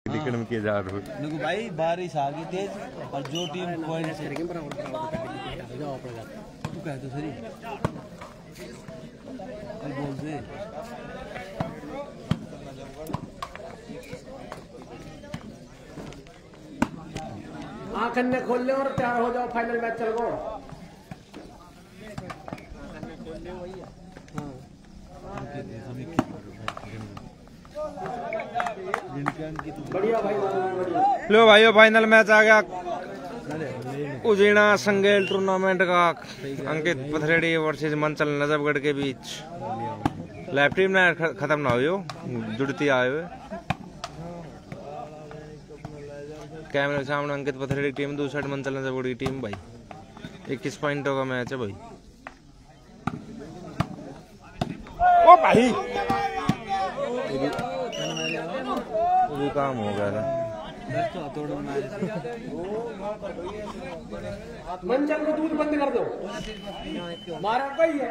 दिखने में किए जा रहे हो देखो भाई, बारिश आ गई तेज और जो टीम पॉइंट से तू कह तो सही बोल दे। आंखें ने खोल ले और तैयार हो जाओ, फाइनल मैच चल गो। बढ़िया भाई, लो भाइयों, फाइनल मैच आ गया उजीना संगेल टूर्नामेंट का। अंकित पथरेड़ी वर्सेस मंचल नजफगढ़ के बीच। लाइव टीम ना खत्म ना हो, जुड़ती आए हुए कैमरे के सामने अंकित पथरेड़ी की टीम, दूसरी मंचल नजफगढ़ की टीम। भाई 21 पॉइंटों का मैच है भाई। ओ भाई भी काम हो गया था। मंचल को दूध बंद कर दो, मारा कोई है।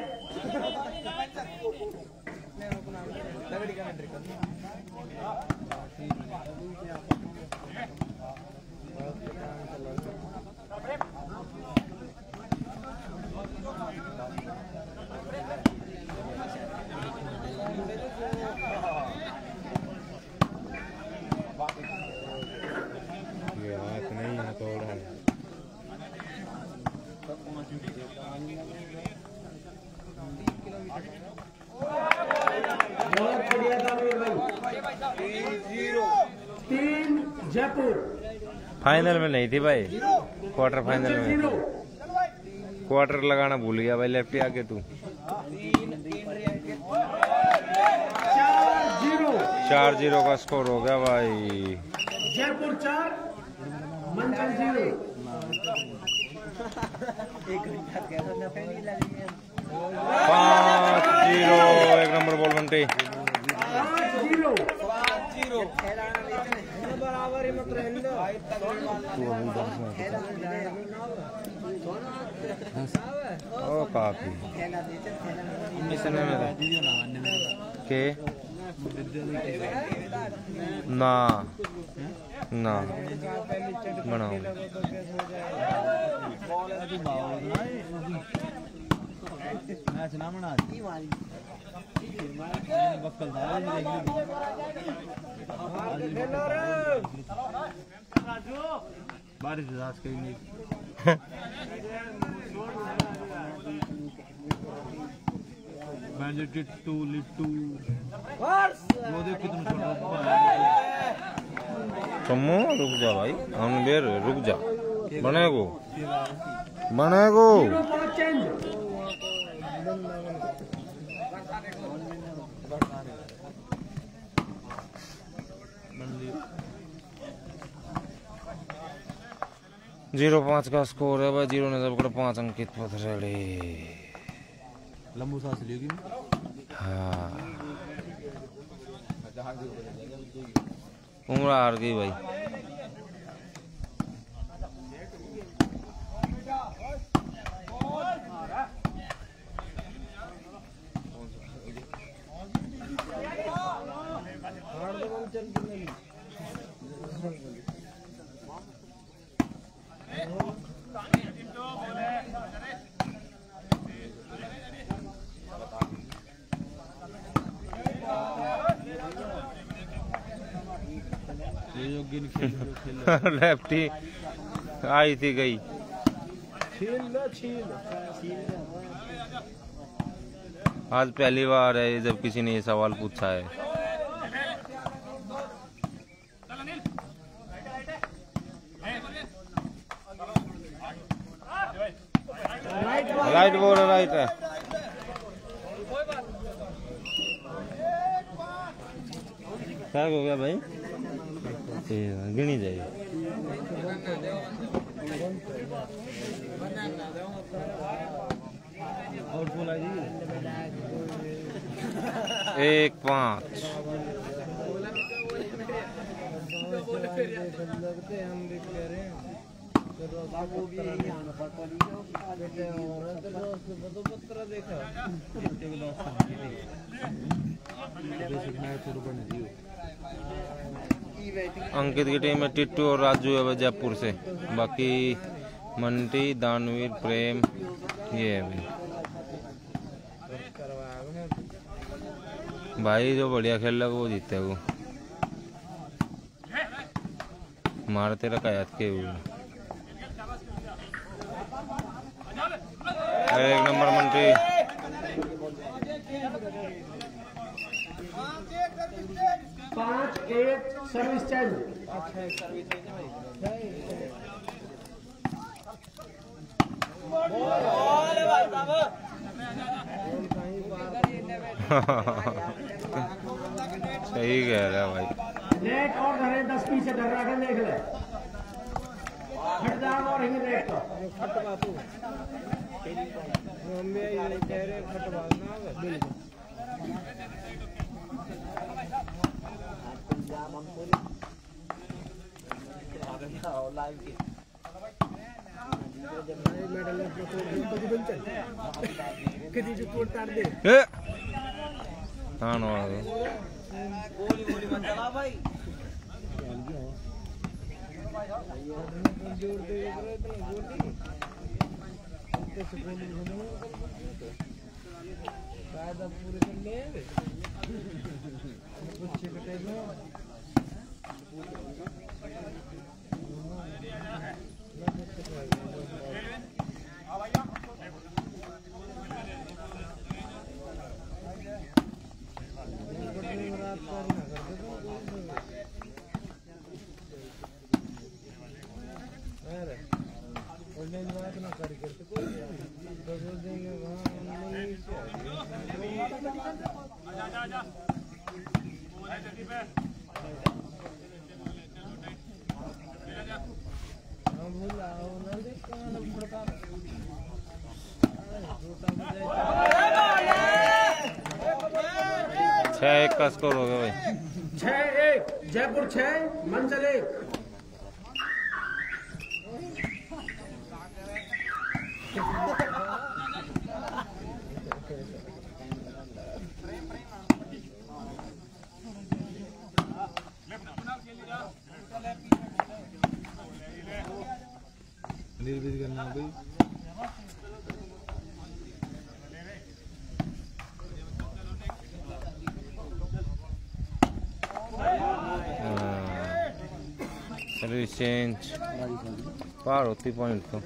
जयपुर फाइनल में नहीं थी भाई, क्वार्टर फाइनल में। क्वार्टर लगाना भूल गया भाई, लेफ्टी आके तू। 4-0 का स्कोर हो गया भाई। जयपुर 4 मंचल 0। 5-0 एक नंबर बॉल बनते। 5-0 बराबर ही मत रहने दो। ओ काफी इसने में के ना ना बनाओ मैच ना बना बारिश रात कहीं नहीं। लिट्टू लिट्टू वो देख कितना छोटा। तुम रुक जा भाई, हम बेर रुक जा। बनेगो बनेगो। जीरो 5 का स्कोर है भाई। 0 नजफगढ़ 5 अंकित पथरेड़ी। लंबू सांस लेगी। हाँ उम्र हार गई भाई। लेफ्टी आई थी गई। आज पहली बार है जब किसी ने ये सवाल पूछा है। राइट बोल राइट है। क्या हो गया भाई? गिनी जाएगी। और बोला जी 1-5 देखा अंकित की टीम में टिट्टू और राजू है जयपुर से। बाकी मंटी, दानवीर, प्रेम ये है भाई जो बढ़िया खेल रहा है वो जीते वो। मारते रखा याद के हुए। एक नंबर मंटी। 5-1 service change. सही कह रहा भाई। नेट और धरे 10 पीछे धर रहा है, देख ले हट जाओ और ही नेट तो हाँ नो छह एक का स्कोर हो गया भाई। 6-1 जयपुर 6 मंचल 1। निर्विध करना भाई। सर्विस चेंज पार होती पॉइंट तो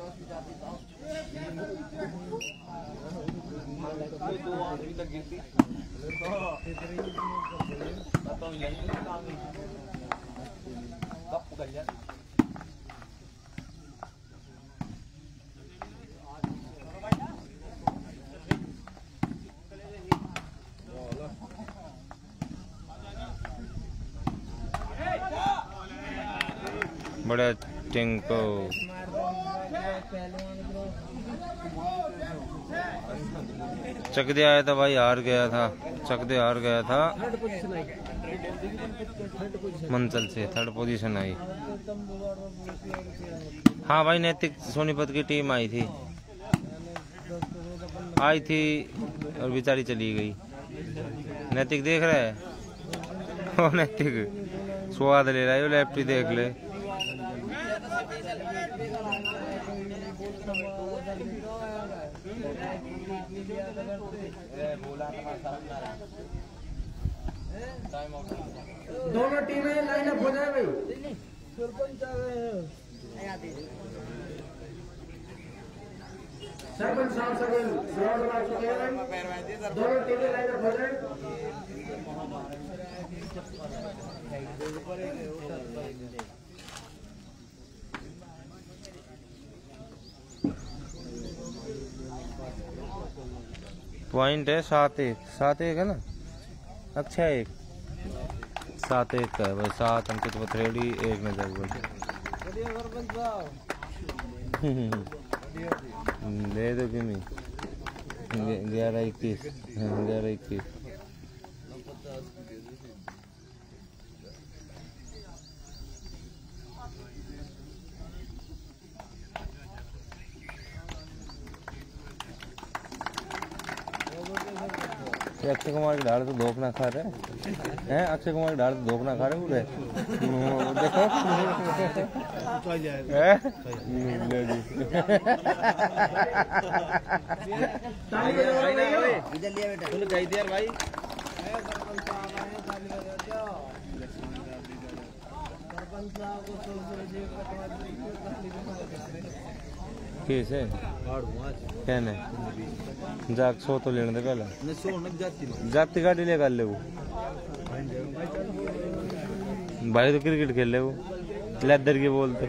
बड़ा टिंको चकदे आया था भाई, हार गया था। चकदे हार गया था मंचल से, थर्ड पोजीशन आई। हाँ भाई नैतिक सोनीपत की टीम आई थी और बेचारी चली गई। नैतिक देख रहा है ओ नैतिक स्वाद ले रहा है, लेफ्टी देख ले। दोनों टीमें लाइन अप हो जाए भाई। सरपंच साहब सभी ग्राउंड में आ चुके हैं। दोनों टीमें लाइन अप हो जाए। पॉइंट है 7-1, 7-1 है ना। अच्छा 1 7-1 का है भाई। 7 अंकित पथरेड़ी, 1 नजरगढ़। दे दो किमी 11-21 11-21। अक्षय कुमार की दाढ़ तो धोख ना खा रहे हैं। अक्षय कुमार की दाढ़ तो धोख ना खा रहे पूरे। देखो भाई कैसे कहने जाग सो तो लेने दे पहले जाती गाड़ी ले कर ले वो भाई तो क्रिकेट खेल ले वो लेदर की बोलते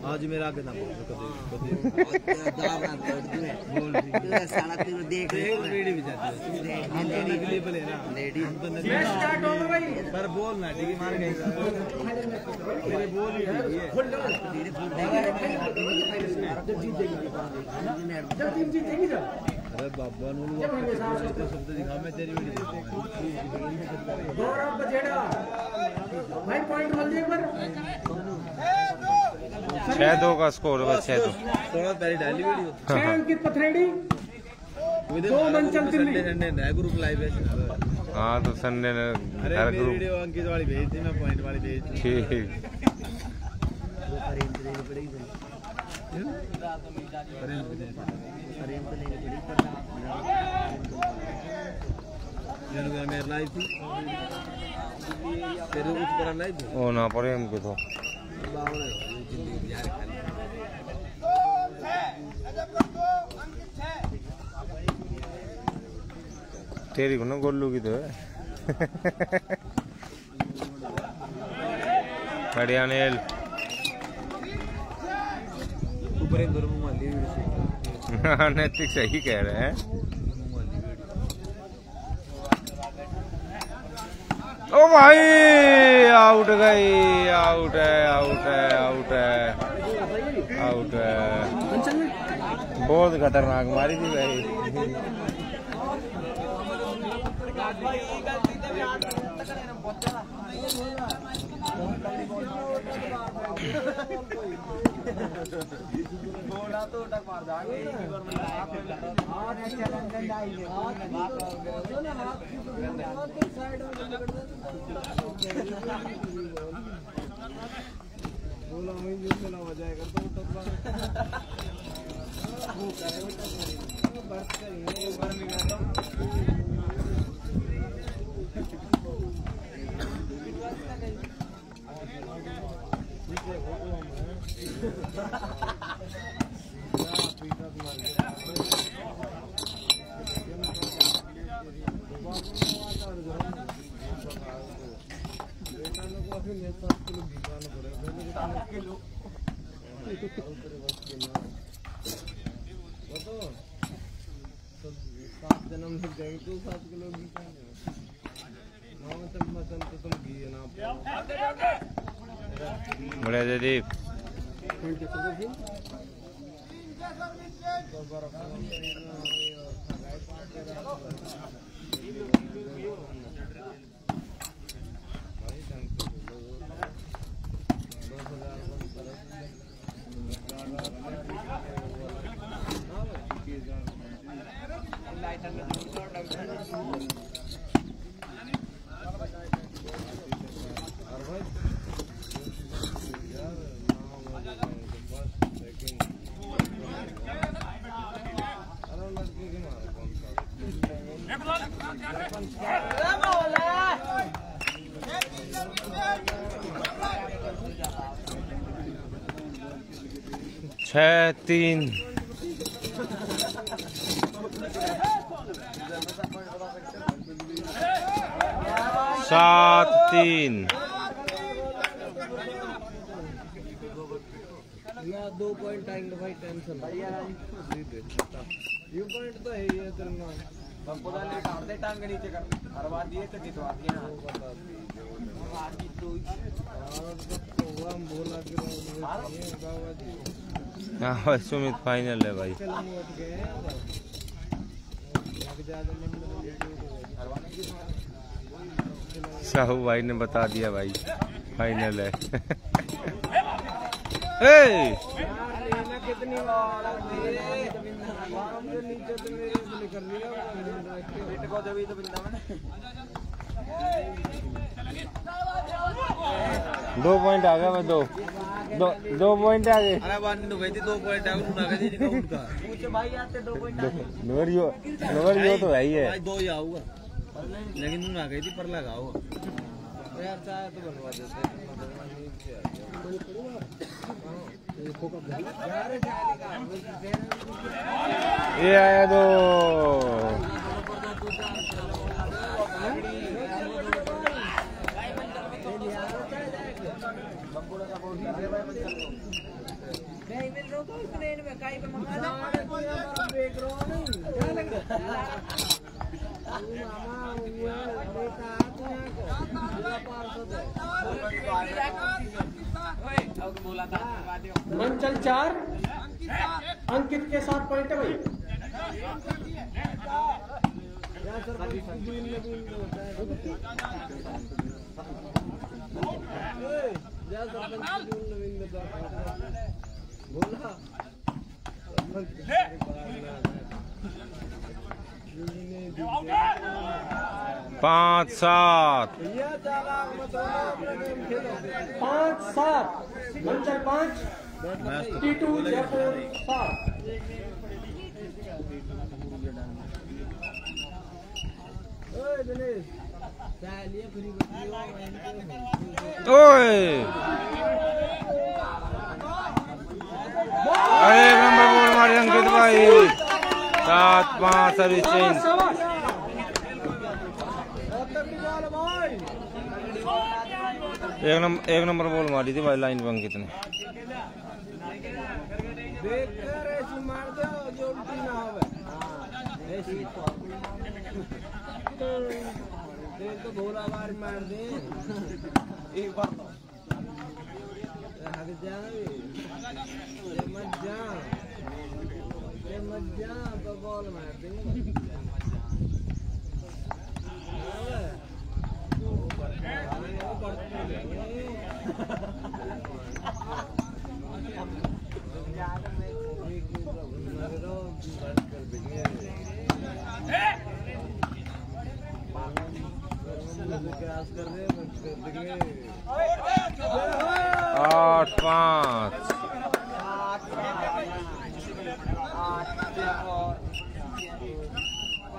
आज मेरा आगे ना पर बोल ना ठीक मार गई मेरे बोल ही अरे बाबा शब्द दिखा मैं तेरी वीडियो भाई पॉइंट बोल दिए पर 6-2 का स्कोर होगा 6-2 थोड़ा पहले डाली वीडियो 6 अंकित पथरेड़ी 2 मंचल दिल्ली संडे नया ग्रुप लाइव है। हाँ तो संडे ने अरे हर मेरी ग्रुप वीडियो अंकित वाली भेज दी मैं पॉइंट वाली भेज दी ठीक मेरे लाइव थी तेरे कुछ पर लाइव ओ ना पड़े हमको तो तेरी को ना गोलू की तो है बढ़िया नेल ऊपर एक दो माली नैतिक सही कह रहे हैं। ओ भाई आउट गई आउट है आउट है आउट है आउट है बहुत खतरनाक मारी थी भाई। बढ़िया जयदीप छः 3 7-3 2 पॉइंट आएंगे भाई टेंशन यू पॉइंट तो है ये तेरा हमको तो ले काट दे टांग नीचे कर हरवा दिए तो जितवा दिए ना आज की तो हम बोला कि हाँ सुमित फाइनल है भाई। साहू भाई ने बता दिया भाई फाइनल है। कितनी बार नीचे तो मेरे कर लिया पेट को जब तो बिंदा मैंने 2 पॉइंट आ गया भाई। 2 पॉइंट आ गए। अरे वन तो गई थी 2 पॉइंट आ गए ना गए नहीं उनका पूछ भाई आते 2 पॉइंट नंबर यो तो है ही है भाई 2 ही आऊंगा लेकिन तू ना गई थी पर लगाओ यार चाहे तो बनवा देते ये आया 2। नहीं मिल रहा तो ट्रेन में काई पे मंगा दे ब्रेक रो नहीं क्या लग रहा मामा हुआ बेटा तू यहां को बोला था मंचल 4 अंकित के 7 पॉइंट है भाई। बोला 5-7 5-7 मंचल 5 T2 जयपुर 7। ओए अरे एक नंबर बॉल मारे अंकित भाई। 7-5 सर्विस चेंज। एक नंबर बॉल मारी थी भाई लाइन पे अंकित ने। देखकर ऐसी मार दो जो उल्टी ना होवे ऐसी तो भोला बार मार दे एक बार तो हट जा मत जा तो बॉल मार दे 8-5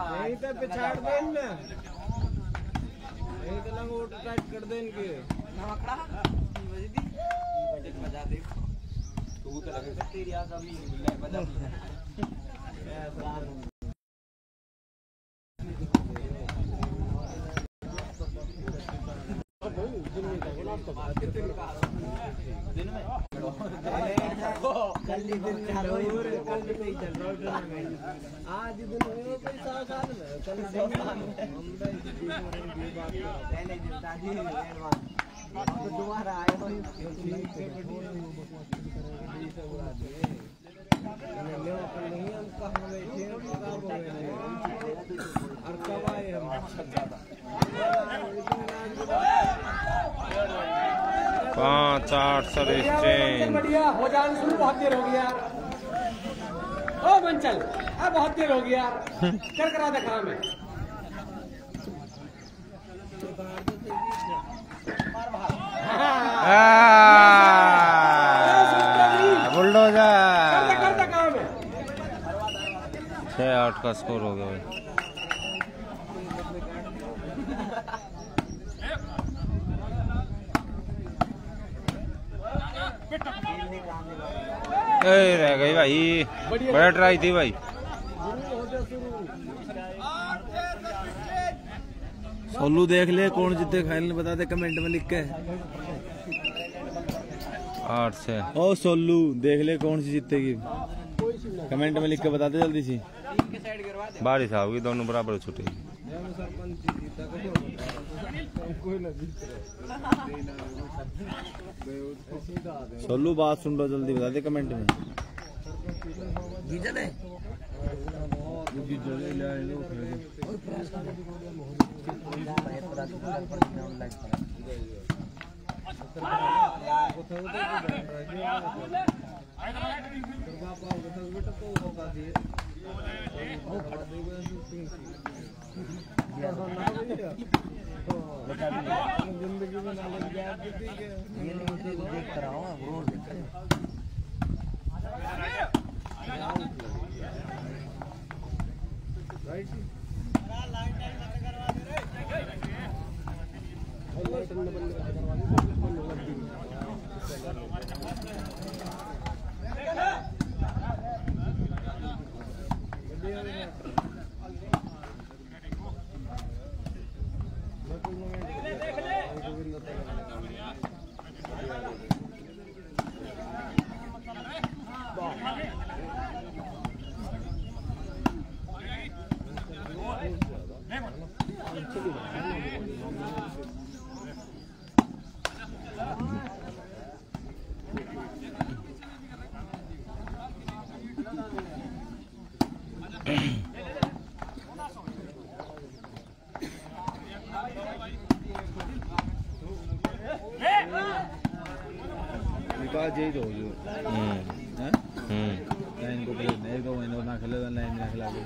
यहीं तो पिछाड़ दे ना यहीं तो लंगोट टाइट कर दे इनके बजा दे तू तो लगे तेरी आग अभी बजा कल दिन नहीं चल रहा टूर्नामेंट आज दिन में पैसा साल में कल दिन पहले दिन शादी तो दोबारा आए हो नहीं हम कहाँ बैठे और कब आए हम 5-8 सर्विस चेंज। बढ़िया हो जान शुरू। बहुत देर हो गया ओ मंचल अब बहुत देर हो गया कर करा था काम है। बुलडोजर करता काम है। 6-8 का स्कोर हो गया भाई। रह गई भाई। बड़ा ट्राई थी भाई। सोलू देख ले कौन जीते फाइनल बता दे कमेंट में लिख के 8 से। ओ सोलू देख ले कौन सी जीतेगी कमेंट में लिख के बता दे जल्दी सी। बारिश आओगी दोनों बराबर छूटेगी। सोलू बात सुन लो जल्दी बता दे कमेंट में। जिंदगी में नॉलेज गैप ये नहीं मुझे देख कर रहा हूँ रोज देख राइट यही तो लाइन को नहीं तो महीनों ना खेले लाइन ना खिला के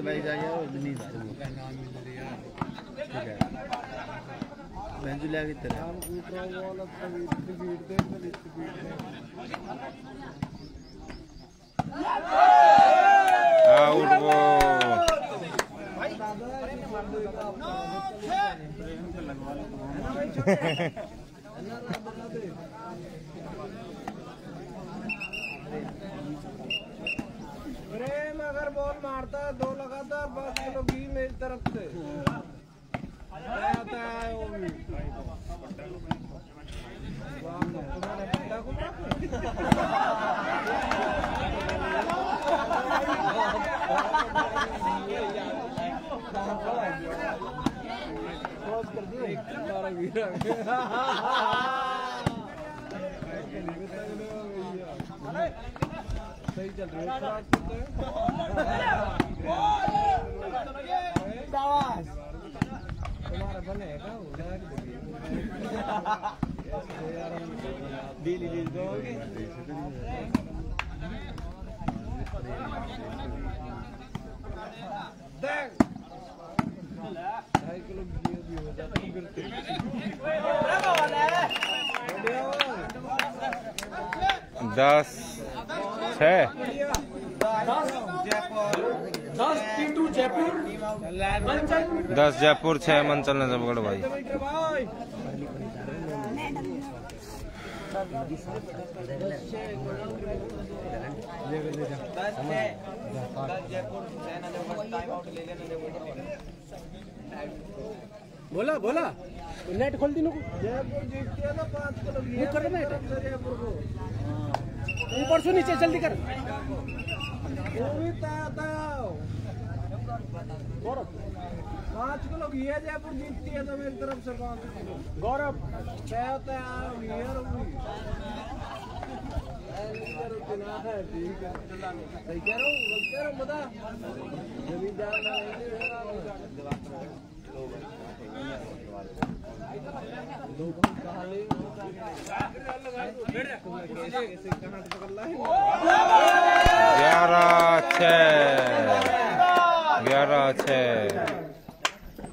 भाई जाइए नहीं ठीक है की तरह आउट प्रेम अगर बॉल मारता है 2 लगातार 5 किलो घी मेरी तरफ से आता है वो भी तुम्हारे पिता को कर दिया सही चल रही है तुम्हारा बनेगा दिल दोगे देख 2.5 किलो भी हो जाता है गिरते 10 जयपुर 6 मंचल नजफगढ़ भाई। 10 बोला नेट खोल दी जयपुर जीतती है ना 5 किलो कर नेट जयपुर को ऊपर से नीचे जल्दी कर गौरव 5 किलो घी है जयपुर जीतती है तो मेरी तरफ से 5 किलो गौरव क्या होता है ठीक है सही कह रहा हूँ बता जमीन जाना ग्यारह 6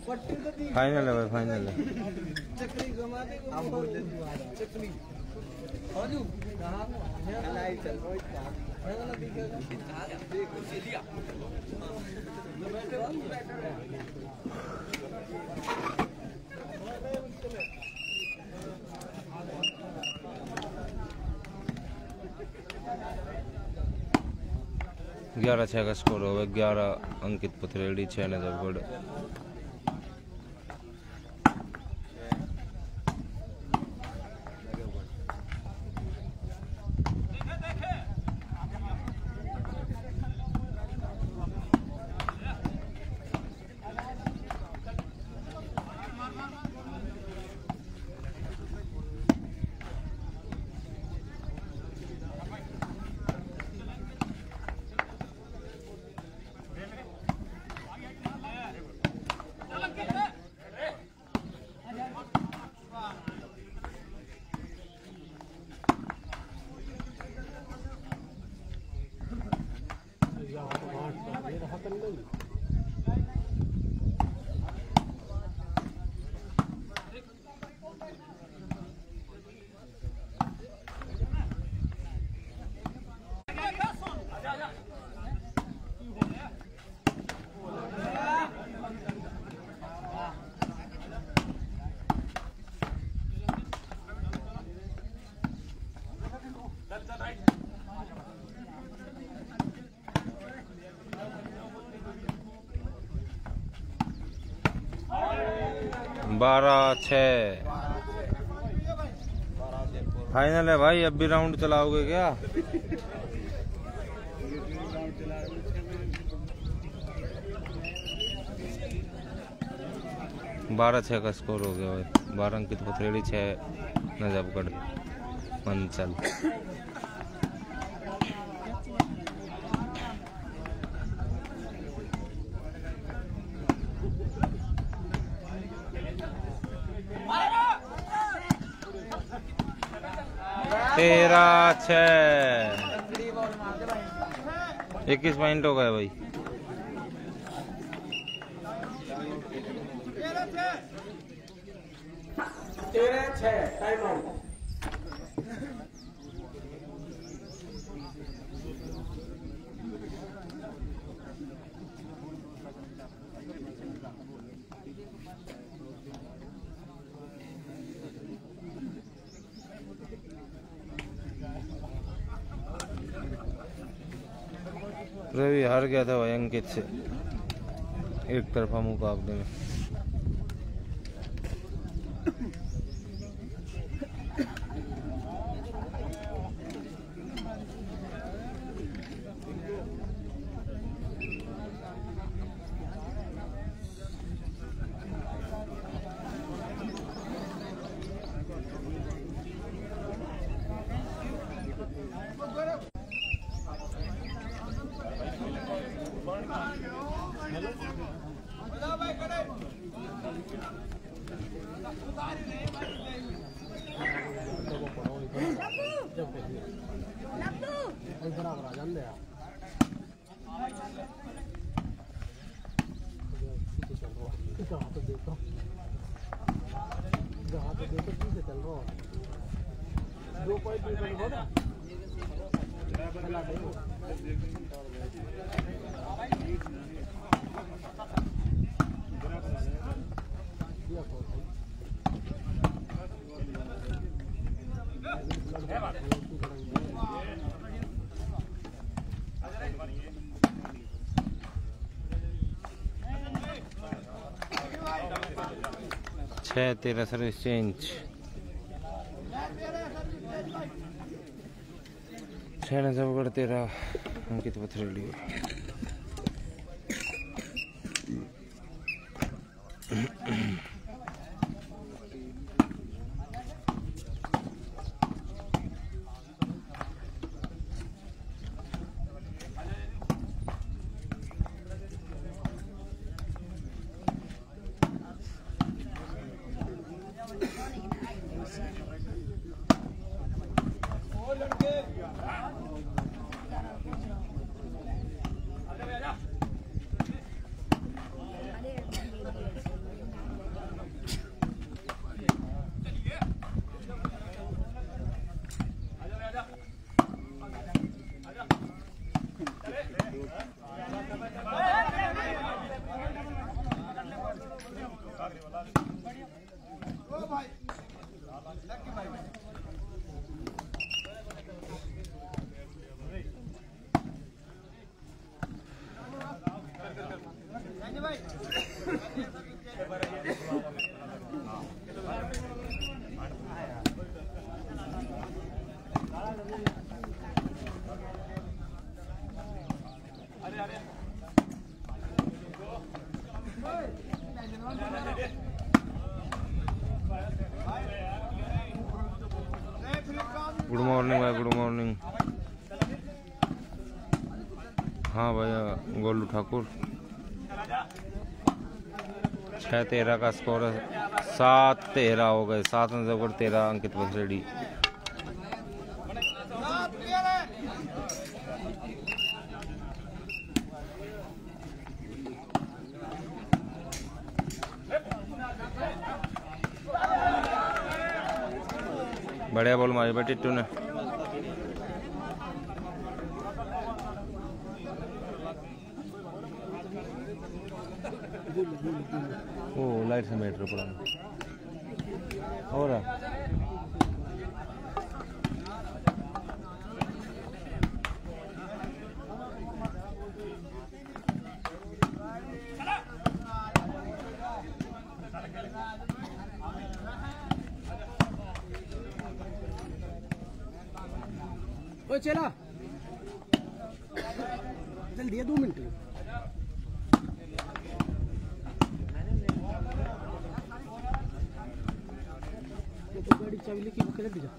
पट्टी तो फाइनल है भाई, फाइनल है। चकरी घुमा दे को हम बोल दे चकरी हाजू कहां लाइव चल रहा है वाला दिखेगा देखो चलिया ग्यारह 6 का स्कोर हो गया। 11 अंकित पथरेड़ी, 6 नजफगढ़। बारह 6 फाइनल है भाई। अब भी राउंड चलाओगे क्या? बारह 6 का स्कोर हो गया भाई। 12 अंकित पथरेड़ी, 6 नजफगढ़ मंचल। तेरह 6 21 पॉइंट हो गए भाई। तेरह 6 टाइम आउट। रवि हार गया था भाई अंकित से एक तरफा मुकाबले में। छः 13 सर्विस चेंज। 6 नजफगढ़ 13 अंकित पथरेड़ी। गुड मॉर्निंग भाई, गुड मॉर्निंग। हाँ भैया, गोलू ठाकुर। 6-13 का स्कोर है। 7-13 हो गए। 7 नजफगढ़ 13 अंकित पथरेड़ी। बढ़िया बॉल मारी भाई टिट्टू ने। ओ लाइट से मेटर पड़ा और ओ चला जल्दी है 2 मिनट। तो गाड़ी चाबी लेके कर दिया।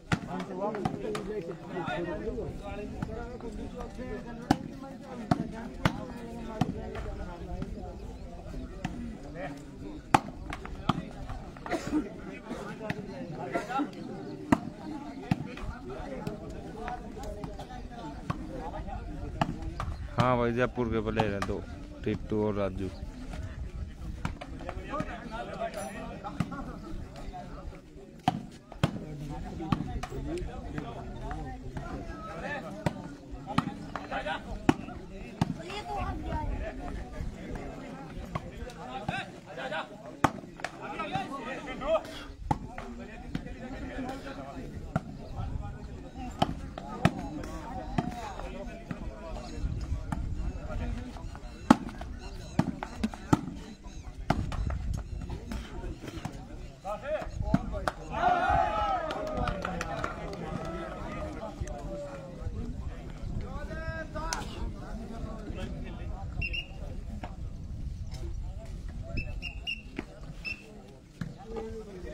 हाँ भाई, जयपुर के प्लेयर हैं 2, टिट्टू और राजू।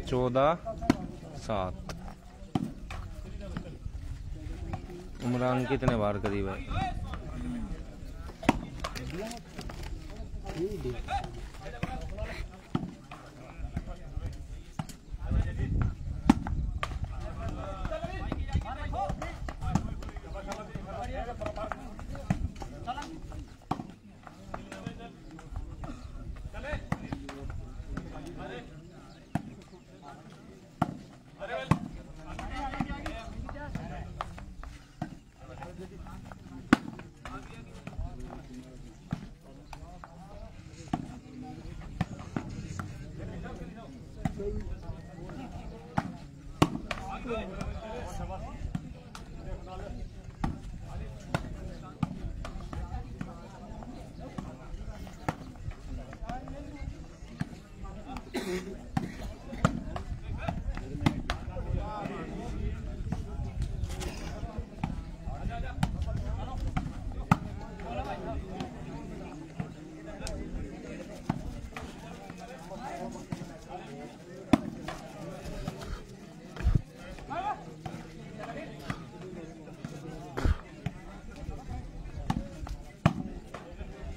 चौदह 7। उमरान कितने बार करीब है?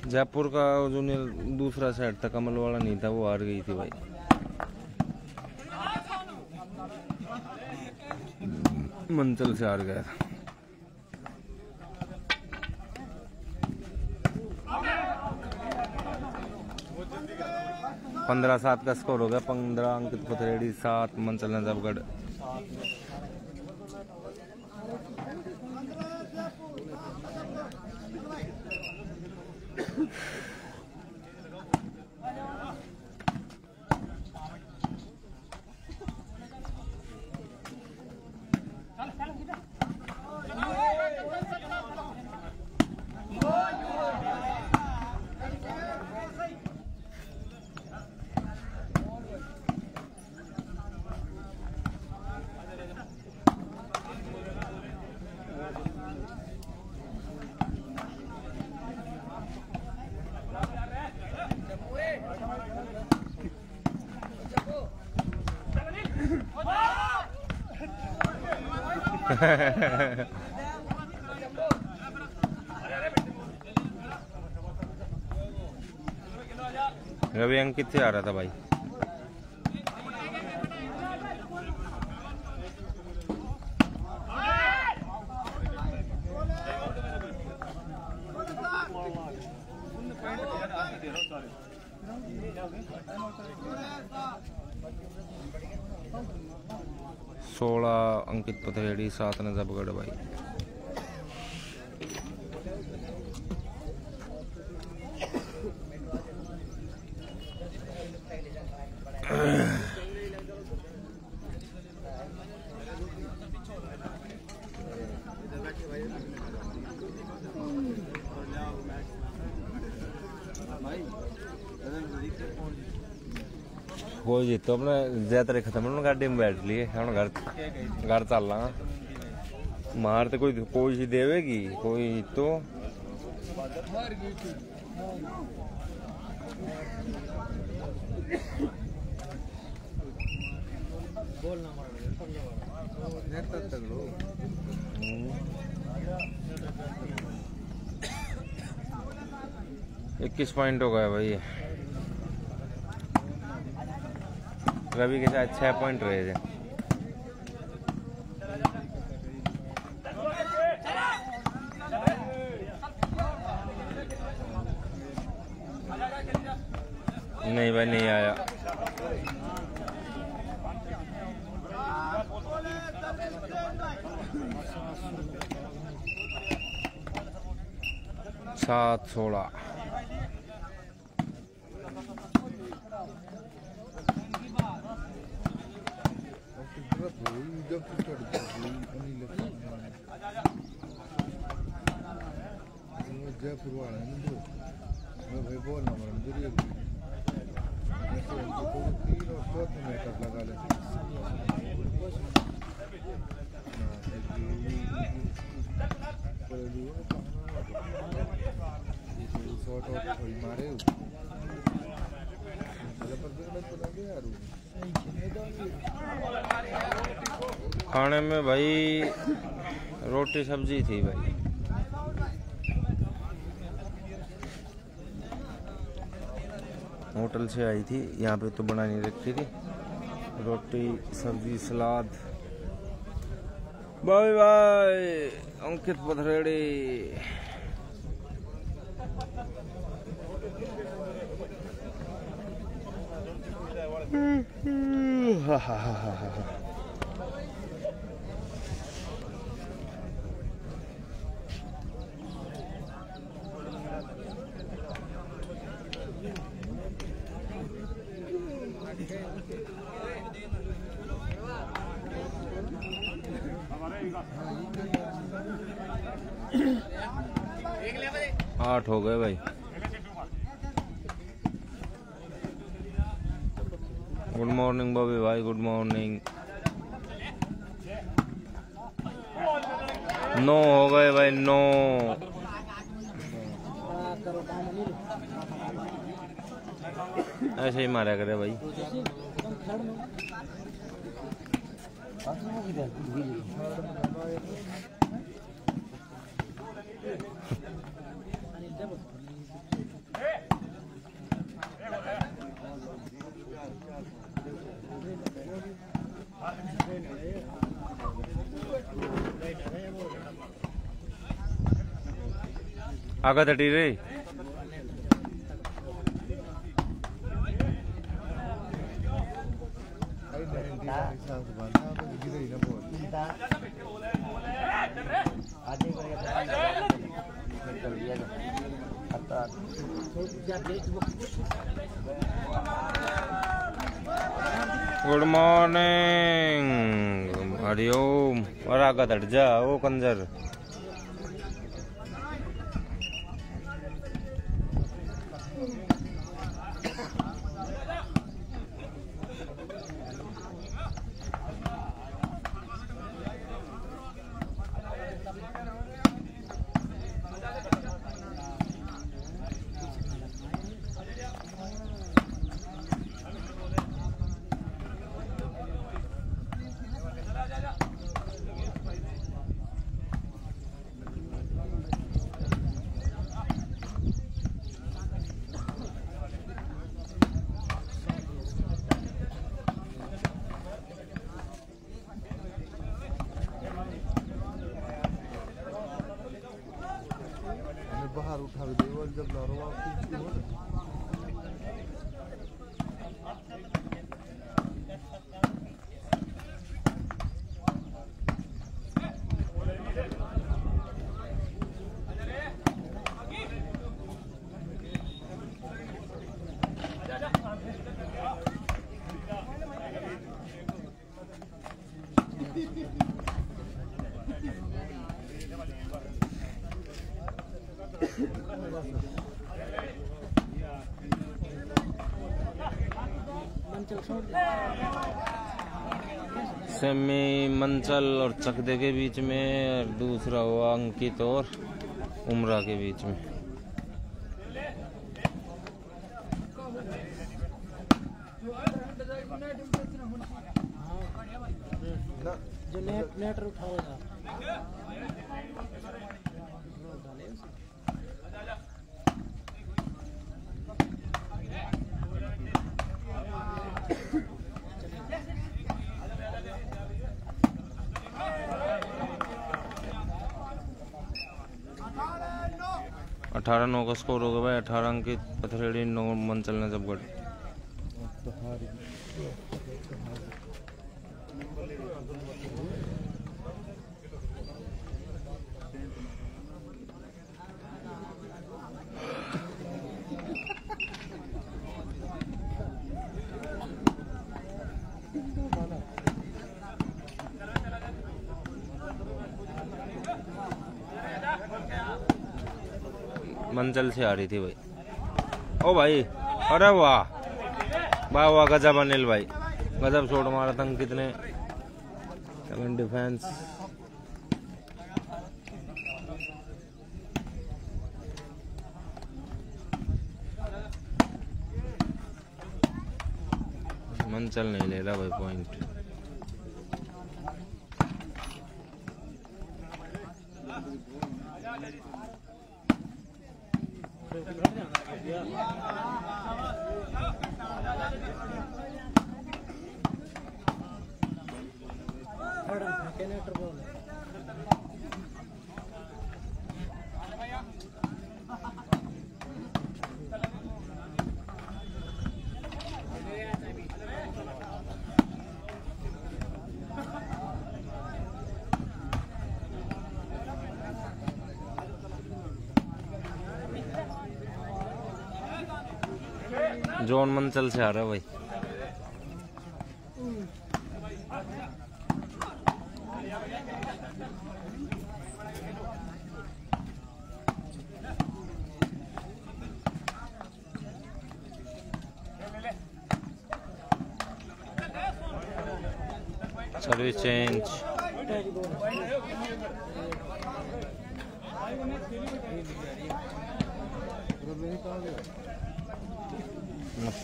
जयपुर का जूनियर दूसरा सेट था, कमल वाला नहीं था, वो हार गई थी भाई। मंचल से हार गया था। 15-7 का स्कोर हो गया। 15 अंकित पथरेड़ी, 7 मंचल नजफगढ़। रवि अंकित से आ रहा था भाई। सोलह अंकित पथरेड़ी, 7 नजफगढ़ भाई। कोई जीतो अपने ज्यादा खत्म होने गाड़ी में बैठ लिए हम घर चल रहा मार तो कोई सी देवेगी कोई तो इक्कीस पॉइंट हो गया भाई। रवि के साथ 6 पॉइंट रहे थे। नहीं भाई नहीं आया। सात 16 जयपुर वाला है ना मैं भाई बोलना मरम तीन और चौथे मेकअप लगा ले मारे खाने में भाई रोटी सब्जी थी भाई। होटल से आई थी, यहाँ पे तो बना नहीं रखी थी। रोटी सब्जी सलाद। बाय बाय अंकित पथरेड़ी। हा हा हा हा हा। 8 हो गए भाई। गुड मॉर्निंग बॉबी भाई, गुड मॉर्निंग। 9 हो गए भाई, 9। ऐसे ही मारा करे भाई। आगा तटी रे गुड मॉर्निंग, हरिओम। और आगा तट जा वो कंजर। जब लारो आपकी सेमी मंचल और चकदे के बीच में, और दूसरा हुआ अंकित और उमरा के बीच में। जो नेट उठाएगा 18-9 का स्कोर होगा भाई। 18 अंकित पथरेड़ी, 9 मंचल नजफगढ़। मंचल से आ रही थी भाई। ओ भाई, अरे वाह वाह वाह, गजब अनिल भाई, गजब शॉट मारा था अंकित ने। डिफेंस मंचल नहीं ले रहा भाई पॉइंट। जॉन मंचल से आ रहा है भाई। सर्विस चेंज,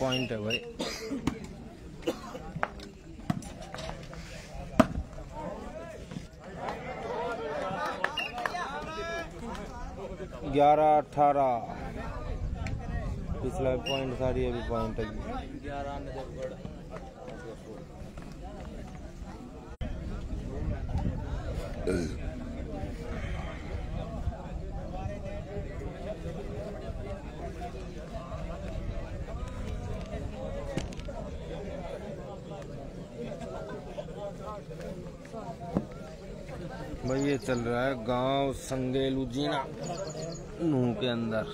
पॉइंट है भाई। ग्यारह 18 पिछला पॉइंट था, ये भी पॉइंट है। 11 नजफगढ़। भाई ये चल रहा है गांव संगेल उजीना नूह के अंदर।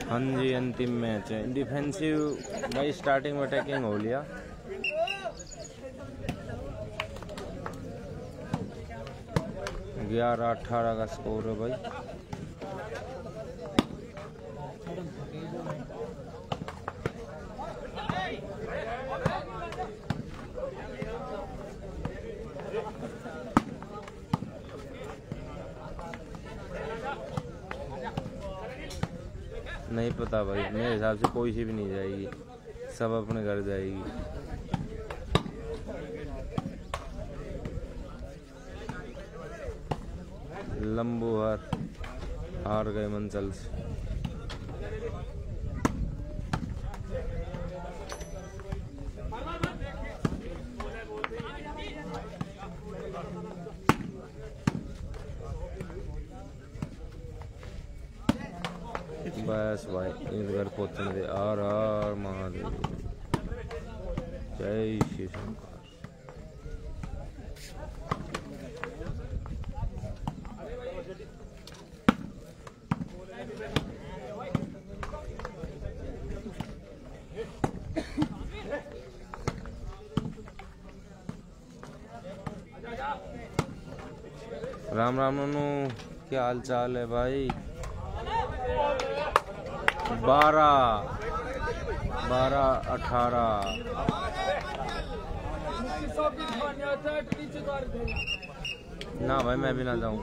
हाँ जी, अंतिम मैच है। डिफेंसिव भाई स्टार्टिंग में अटैकिंग हो लिया। ग्यारह 18 का स्कोर है भाई। नहीं पता भाई, मेरे हिसाब से कोई सी भी नहीं जाएगी, सब अपने घर जाएगी। लंबूहर हार गए मंचल से। बस भाई ईदगाह पहुंचने दे। हर हर महादेव, जय श्री शंकर। राम राम ननू, क्या हाल चाल है भाई? 12-18 ना भाई, मैं भी ना जाऊं।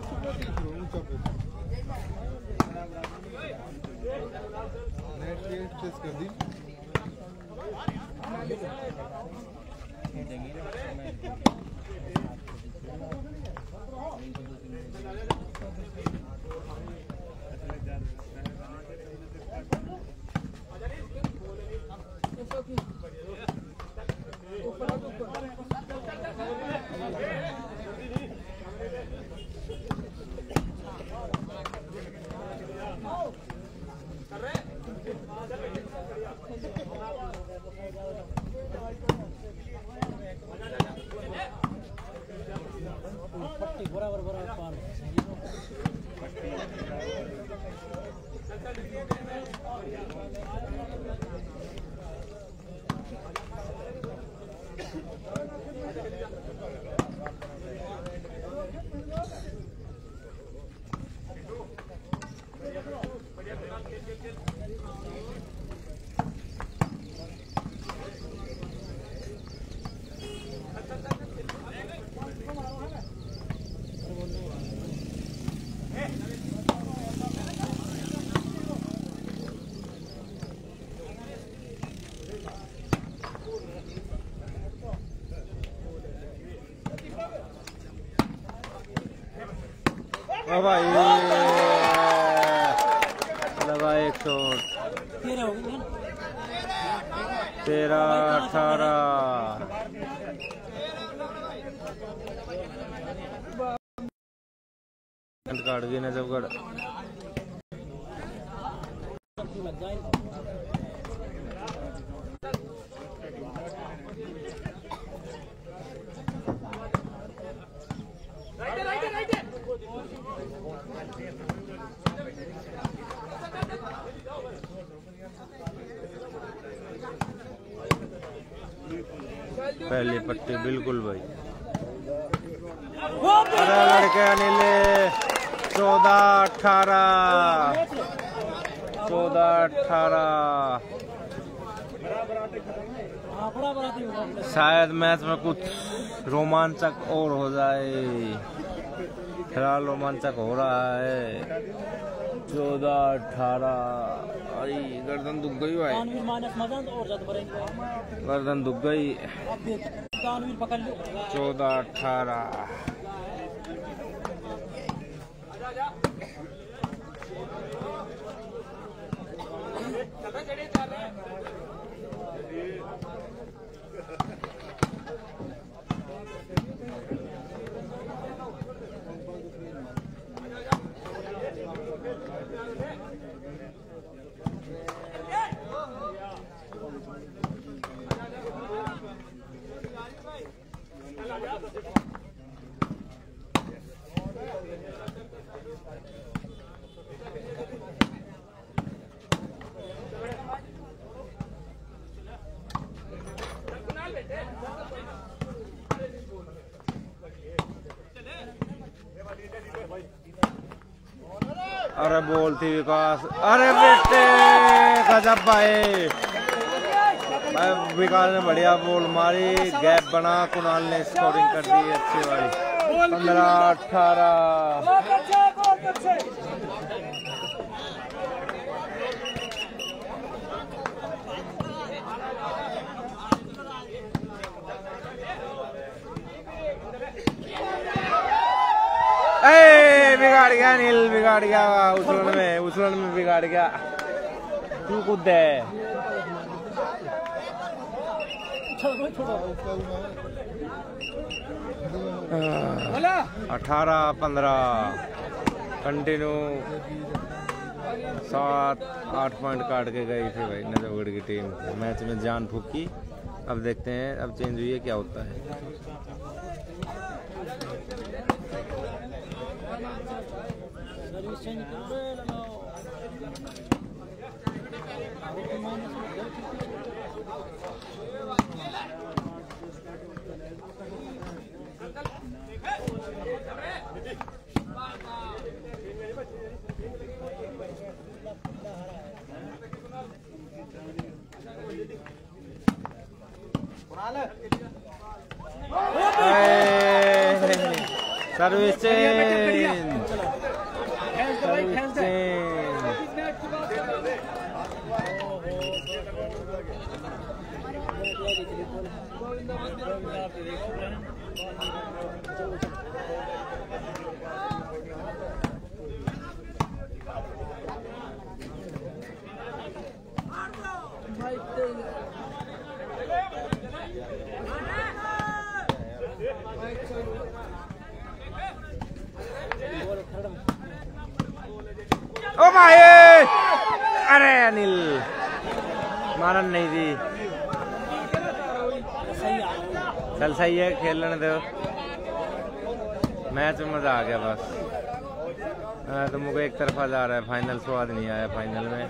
ओ भाई लगा एक शॉट। 13-18 काट गई नजफगढ़। पहली पट्टी बिल्कुल भाई। अरे लड़के अनिल 14-18 शायद मैच में कुछ रोमांचक और हो जाए। फिलहाल रोमांचक हो रहा है। 14-18। अरे गर्दन दुख गई भाई, गर्दन दुख गई। 14-18 अरे बोलती विकास। अरे बेटे गजब भाई, विकास ने बढ़िया बॉल मारी, गैप बना, कुणाल ने स्कोरिंग कर दी अच्छी वाली। 15-18 बिगाड़ गया नील, बिगाड़ गया उछलन में बिगाड़ गया। तू कूद है 18-15 कंटिन्यू 7-8 पॉइंट काट के गई थी भाई नजफगढ़ की टीम। मैच में जान फूकी। अब देखते हैं, अब चेंज हुई है, क्या होता है। Service change. ओ भाई, अरे अनिल मारन नहीं थी। चल सही है, खेलने दो। मैच में मजा आ गया बस। तो मुझे एक तरफा जा रहा है, फाइनल स्वाद नहीं आया फाइनल में।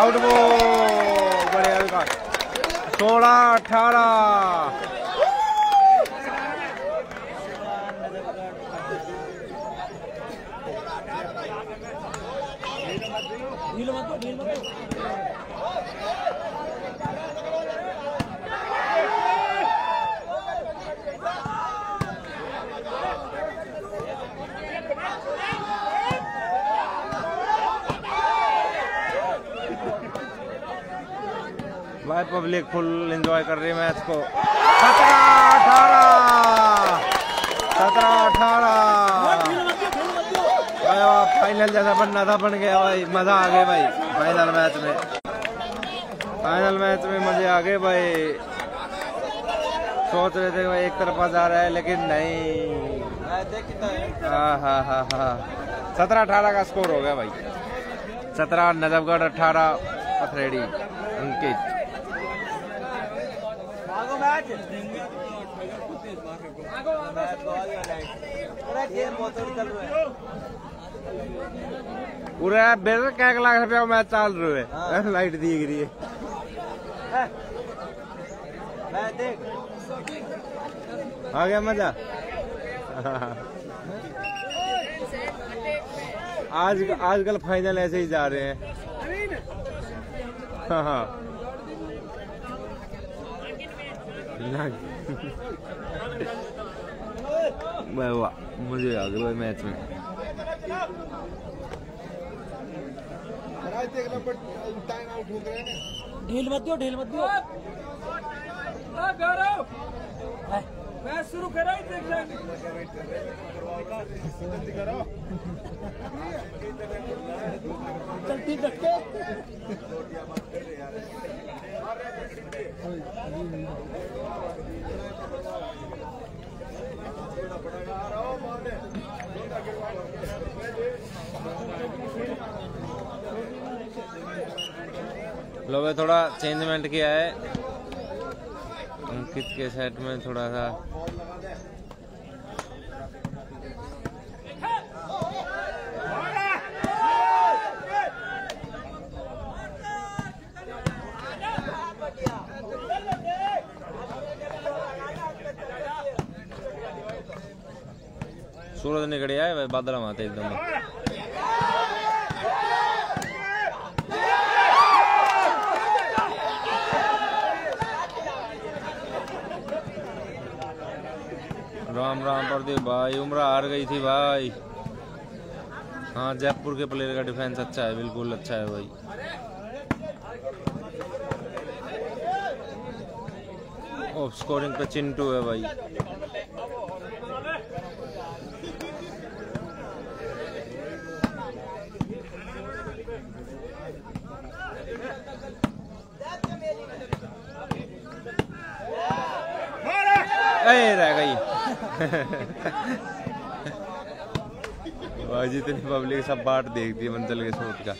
आउट वो बढ़िया विकेट। 16-18। भाई पब्लिक फुल एंजॉय कर रही है मैच को। 17-18। 17-18। फाइनल जैसा बनना था, बन गया भाई। मजा आ गया भाई फाइनल मैच में। फाइनल मैच में मजे आ गए भाई। सोच रहे थे भाई एक तरफा जा रहा है, लेकिन नहीं। हाँ 17-18 का स्कोर हो गया भाई। 17 नजफगढ़, 18 पथरेड़ी अंकित। पूरा बेहतर क्या लाख रुपया मैच चल रहा है। लाइट दिख रही है। आ गया मजा। आजकल फाइनल ऐसे ही जा रहे हैं। हाँ वाह, मुझे आ गया मैच में। ढील मत दियो, ढील मत दियो। गौरव मैच शुरू करो। चलती धक्के। लो भाई, थोड़ा चेंजमेंट किया है अंकित के सेट में थोड़ा सा। सूरज निकल आया भाई, बादल माते एकदम। राम राम प्रदीप भाई, उम्र हार गई थी भाई। हाँ, जयपुर के प्लेयर का डिफेंस अच्छा है, बिल्कुल अच्छा है भाई। स्कोरिंग पे चिंटू है भाई। ए रह गई। भाई जितनी पब्लिक सब बाट देखती है मंचल के शॉट का।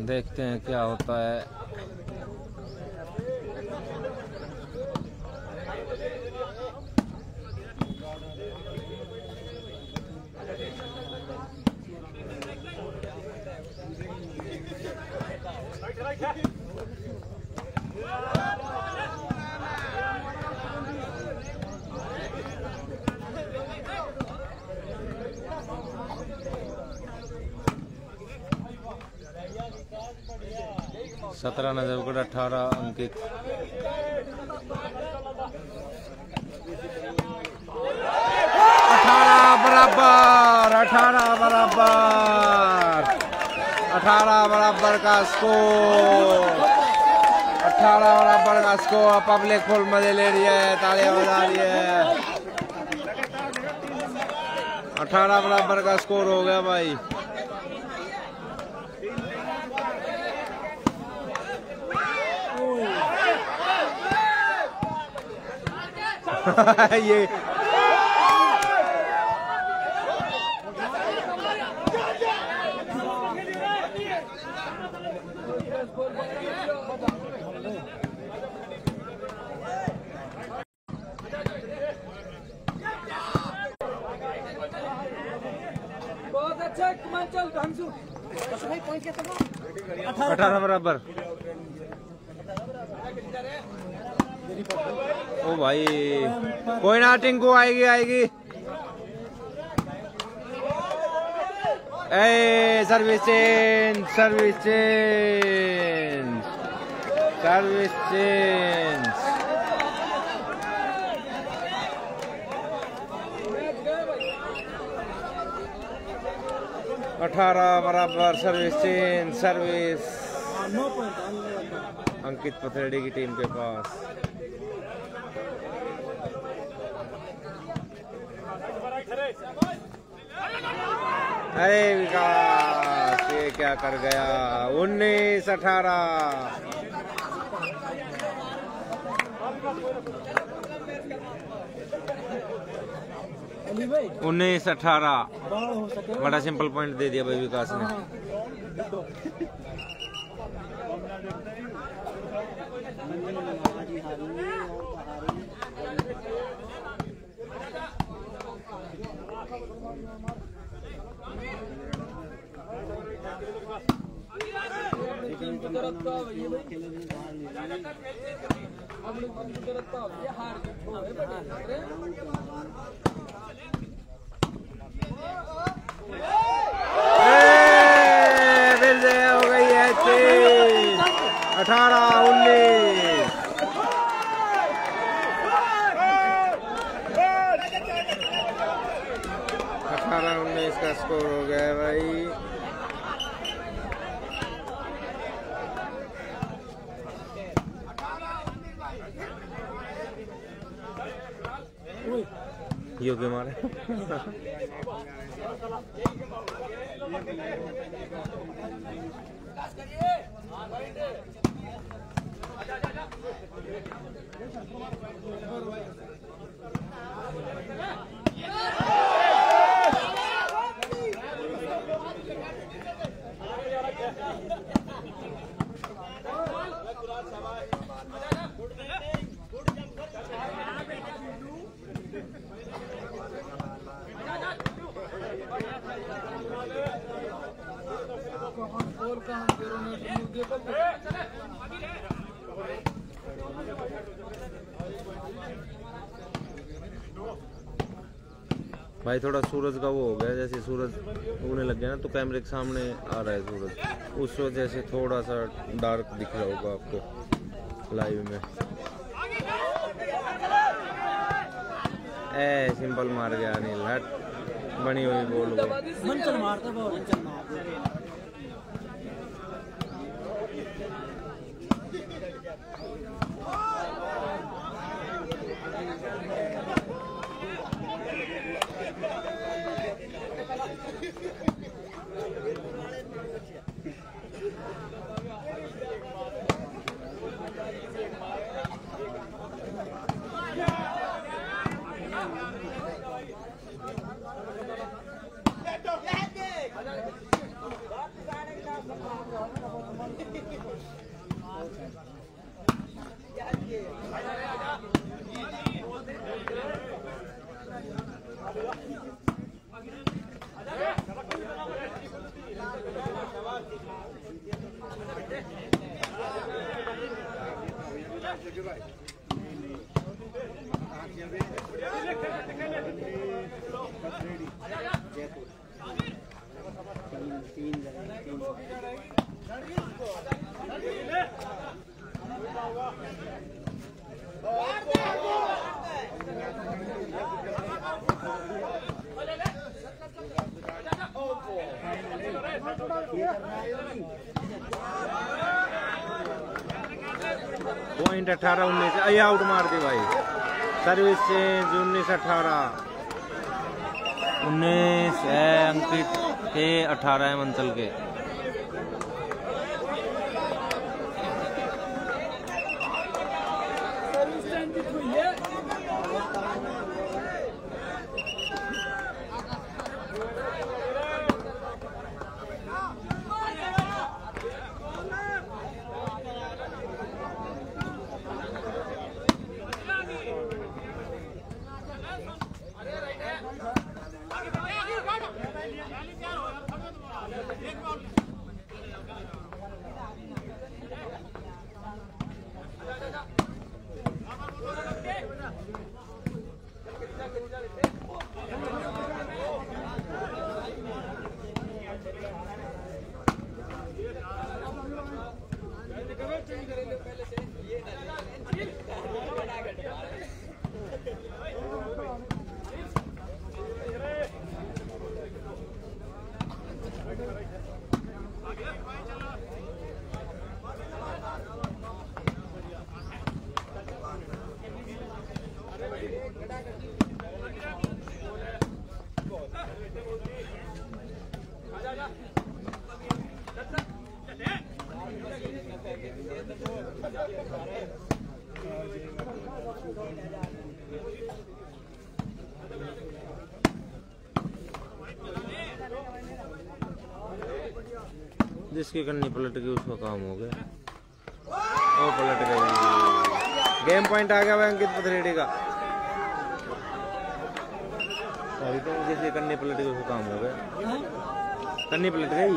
देखते हैं क्या होता है। सत्रह नजफगढ़ 18 अंकित। अठारह बराबर का स्कोर। 18 बराबर का स्कोर। पब्लिक फुल मजे ले रही है, तालियां बजा रही है। 18 बराबर का स्कोर हो गया भाई। ये बहुत अच्छा हिमाचल ढंगसू 18 बराबर। ओ भाई कोई ना, टिंकू आएगी। A service change. 18 बराबर सर्विस चेंज। अंकित पथरेडी की टीम के पास। अरे विकास ये क्या कर गया। 19-18। 19-18 बड़ा सिंपल पॉइंट दे दिया भाई विकास ने। हो गई है 18-19। 18-19 का स्कोर हो गया है भाई। योग्य मारे। भाई थोड़ा सूरज का वो हो गया, जैसे सूरज उगने लग गया ना तो कैमरे के सामने आ रहा है सूरज, उस वजह से थोड़ा सा डार्क दिख रहा होगा आपको लाइव में। सिंपल मार गया अनिल, हट बनी हुई बॉल को मंचल मारता मंचल मारता। पॉइंट 18-19 आई आउट मार दी भाई। सर्विस चेंज 19-18, 19 है अंकित के, 18 है मंचल के। जिसकी करनी पलट गई उसका काम हो गया, वो पलट गई। गेम पॉइंट आ गया अंकित पथरेड़ी का। अभी तो जिसकी करनी पलट गई उसका काम हो गया, करनी पलट गई।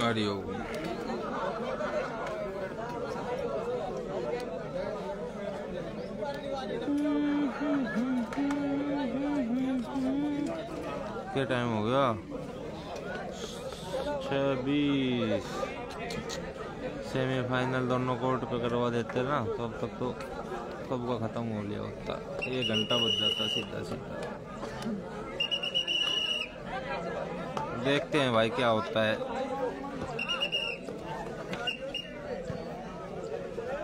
Audio. क्या टाइम हो गया? 26। सेमीफाइनल दोनों कोर्ट पे करवा देते ना तो अब तक तो कब का खत्म हो लिया होता। 1 घंटा बच जाता सीधा सीधा। देखते हैं भाई क्या होता है।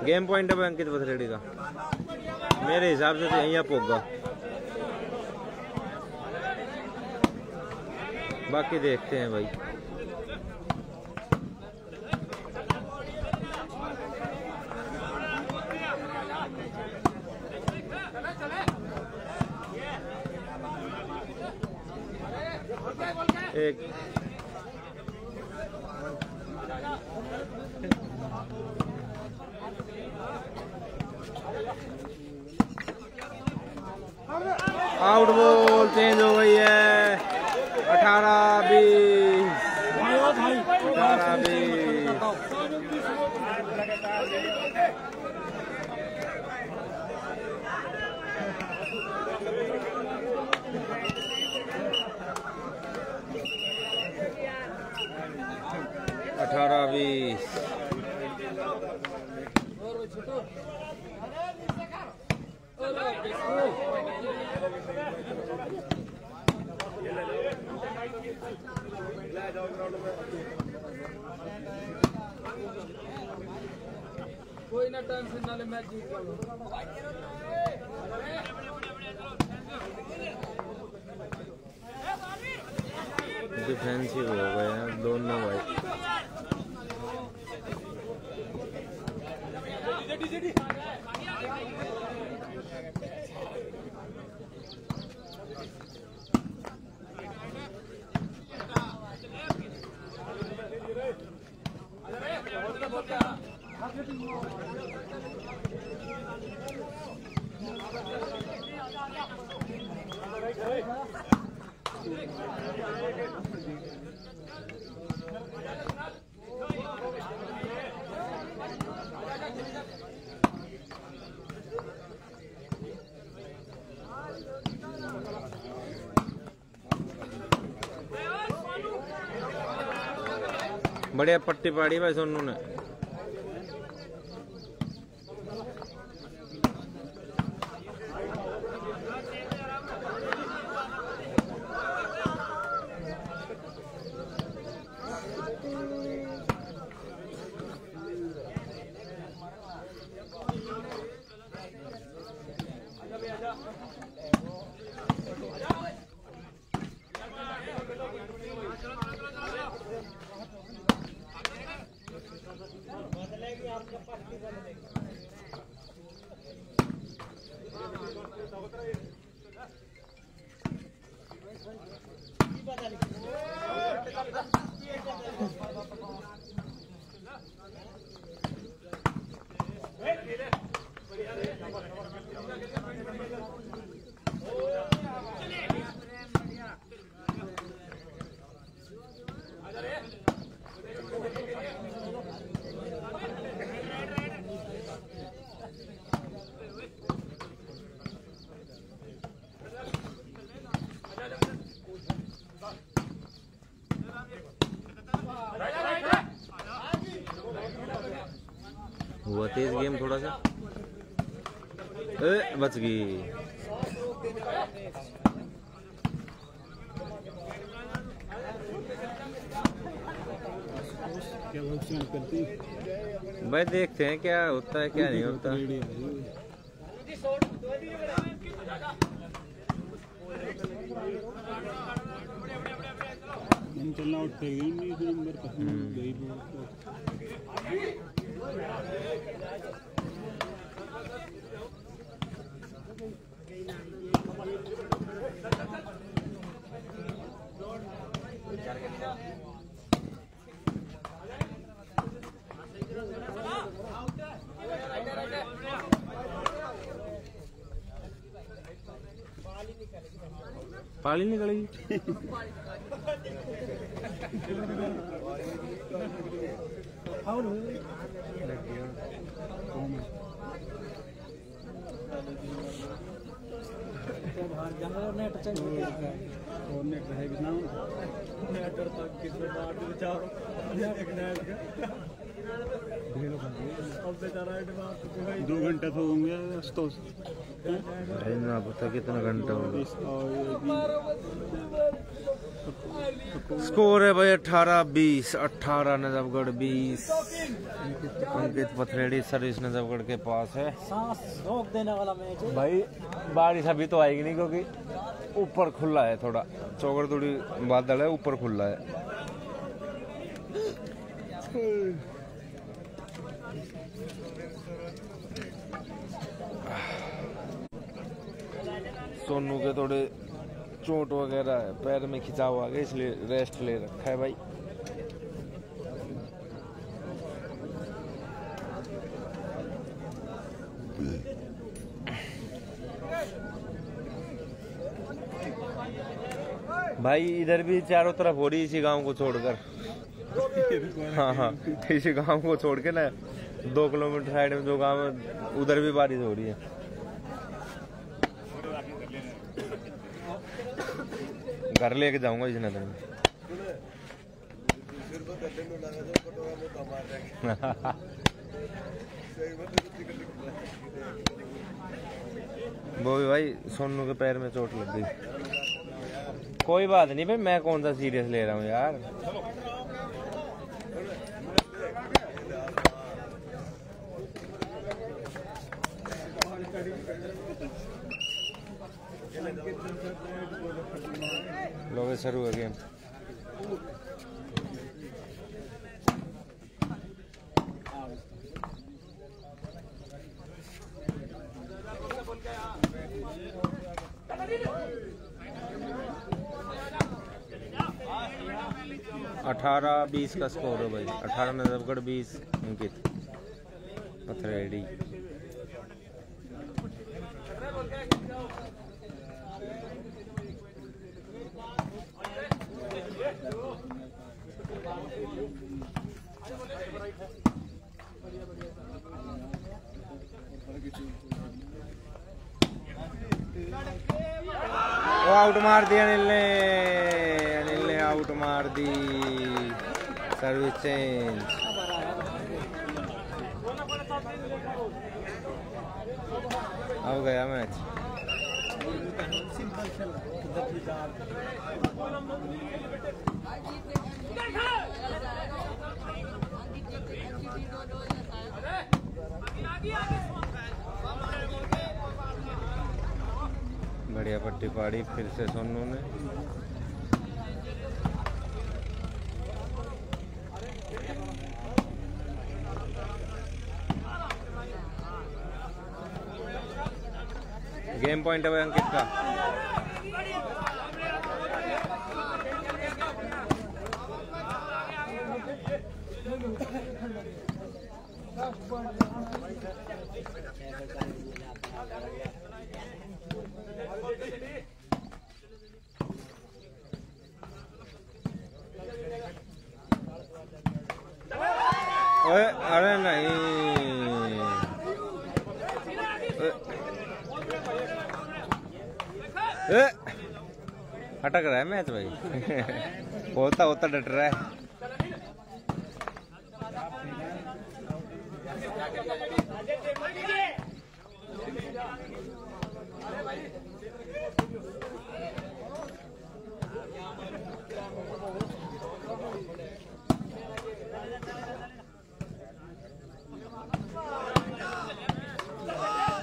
गेम पॉइंट है अंकित पथरेड़ी का, मेरे हिसाब से तो यहीं पोगा, बाकी देखते हैं भाई। एक आउट बॉल चेंज हो गई है। 18-20 18-20 कोई ना टेंशन ना ले, मैच जीत पाऊंगा। डिफेंसिव हो गए हैं दोनों भाई। बढ़िया पट्टी पाड़ी भाई सोनू ने। हुआ तेज गेम थोड़ा सा, बच गई। भाई देखते हैं क्या होता है क्या नहीं होता। चलना उठे नंबर पाली निकलेगी। नेट रहेगी ना, नेट तक किसमें बात विचार अब 2 घंटे तो होंगे तो ना पता कितना घंटा होगा। स्कोर है भाई 18-20। 18 नजफगढ़ 20। अंकित पथरेड़ी सर्विस नजफगढ़ के पास है। रोक देने वाला मैच है भाई बारिश अभी तो आएगी नहीं क्योंकि ऊपर खुला है, थोड़ा चौगड़ थोड़ी बादल है, ऊपर खुला है। सोनू के थोड़े चोट वगैरह है, पैर में खिंचाव आ गया, इसलिए रेस्ट ले रखा है भाई। भाई इधर भी चारों तरफ हो रही इसी गांव को छोड़कर। हाँ हाँ, इसी गांव को छोड़ के ना 2 किलोमीटर साइड में जो गांव है उधर भी बारिश हो रही है। घर लेके जाऊंगा इस नजर में। वो भी भाई सोनू के पैर में चोट लग गई। कोई बात नहीं भाई, मैं कौन सा सीरियस ले रहा हूँ यार। लो शुरू है गेम। अठारह 20 का स्कोर है भाई। 18 नजफगढ़, 20 अंकित पथरेडी। वो आउट मार दिया अनिल ने। अनिल ने आउट मार दी। Service change. अब गया मैच। बढ़िया पट्टी पाड़ी फिर से सोनू ने। गेम पॉइंट है अंकित का। अरे नहीं, अटक रहा है मैच भाई। होता होता डट रहा है।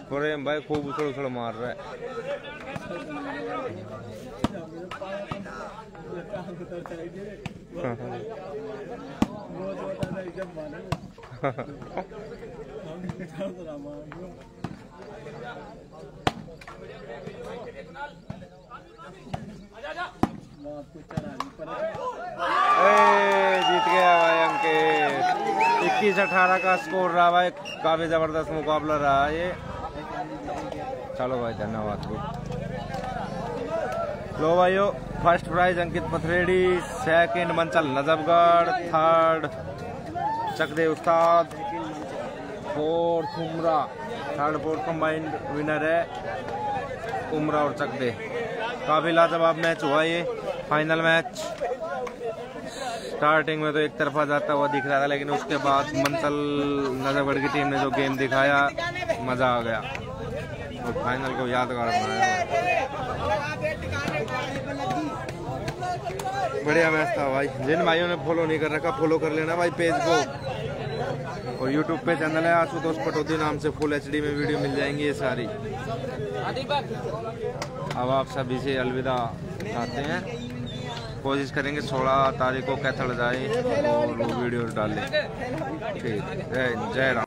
प्रेम भाई खूब उछल उछल मार रहा है। जीत गया भाई अंकित। 21-18 का स्कोर रहा भाई। काफी जबरदस्त मुकाबला रहा ये। चलो भाई धन्यवाद। लो भाइयों, फर्स्ट प्राइज अंकित पथरेडी, सेकंड मंचल नजफगढ़, थर्ड चकदे उस्ताद, फोर्थ उमरा। थर्ड फोर्थ कंबाइंड विनर है उमरा और चकदे। काफी लाजवाब मैच हुआ ये फाइनल मैच। स्टार्टिंग में तो एक तरफा जाता हुआ दिख रहा था, लेकिन उसके बाद मंचल नजफगढ़ की टीम ने जो गेम दिखाया मजा आ गया और फाइनल को यादगार बनाया। बढ़िया मैच था भाई। जिन भाइयों ने फॉलो नहीं कर रखा फॉलो कर लेना भाई पेज को। और यूट्यूब पे चैनल है आशुतोष पटौदी नाम से, फुल HD में वीडियो मिल जाएंगी ये सारी। अब आप सभी से अलविदा चाहते हैं। कोशिश करेंगे 16 तारीख को कैथल जाए और वो वीडियो डालें। ठीक, जय राम।